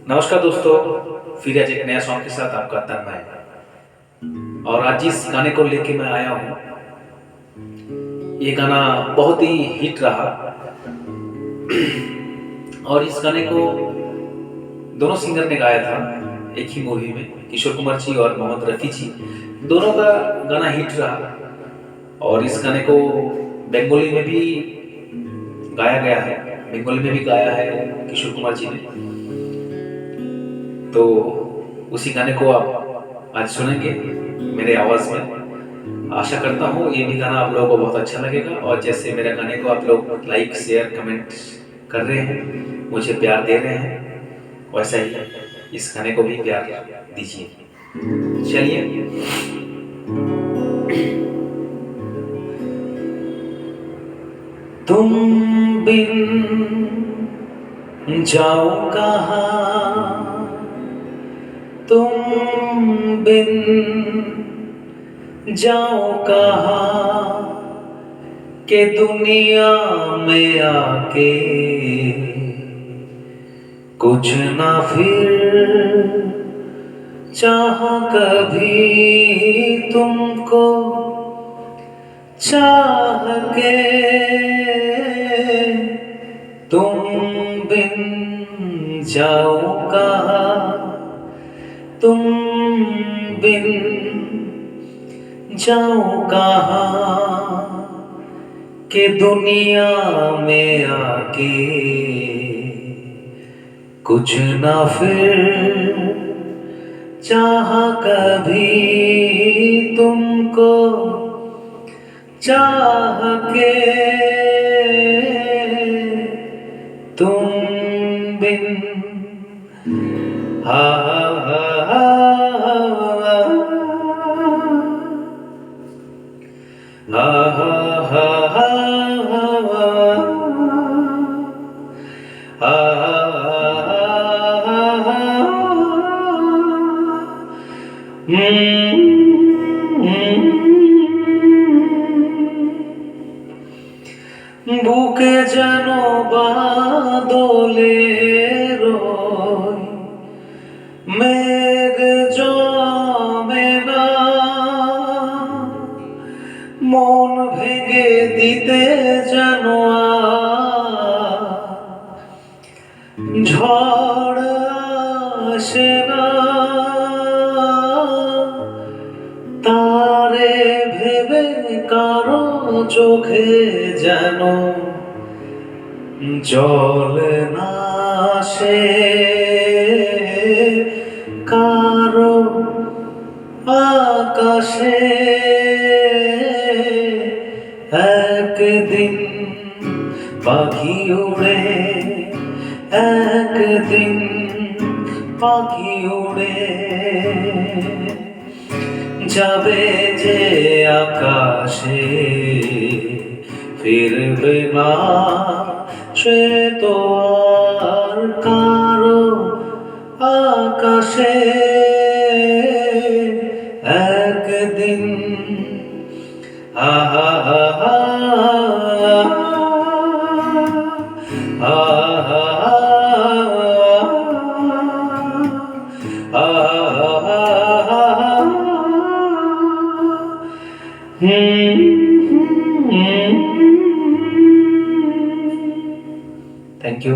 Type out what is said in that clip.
नमस्कार दोस्तों, फिर आज एक नया सॉन्ग के साथ आपका तन्मय। और आज जिस गाने को लेके मैं आया हूँ, ये गाना बहुत ही हिट रहा। और इस गाने को दोनों सिंगर ने गाया था एक ही मूवी में, किशोर कुमार जी और मोहम्मद रफ़ी जी। दोनों का गाना हिट रहा। और इस गाने को बंगाली में भी गाया गया है, बंगाली में भी गाया है किशोर कुमार जी ने। तो उसी गाने को आप आज सुनेंगे मेरे आवाज़ में। आशा करता हूँ ये भी गाना आप लोगों को बहुत अच्छा लगेगा। और जैसे मेरे गाने को आप लोग लाइक शेयर कमेंट कर रहे हैं, मुझे प्यार दे रहे हैं, वैसा ही इस गाने को भी प्यार दीजिए। चलिए। तुम बिन जाओ कहाँ, तुम बिन जाओ कहाँ के दुनिया में आके कुछ ना फिर चाहा कभी तुमको चाह के। तुम बिन जाओ कहाँ, तुम बिन जाओ कहाँ के दुनिया में आके कुछ ना फिर चाहा कभी तुमको चाह के। तुम बिन हा हा हा বুকে যেন বাদলে রয়, মেঘ জমে না, মন ভেঙে দিতে যেন ঝড় আসে না। তারে ভেবে কারো চোখে যেন জল না আসে, কারো আকাশে একদিন পাখি উড়ে, একদিন পাখি উড়ে যাবে যে আকাশে, ফিরবে না সে তো আর কারো আকাশে। একদিন আহা হা হা Thank you.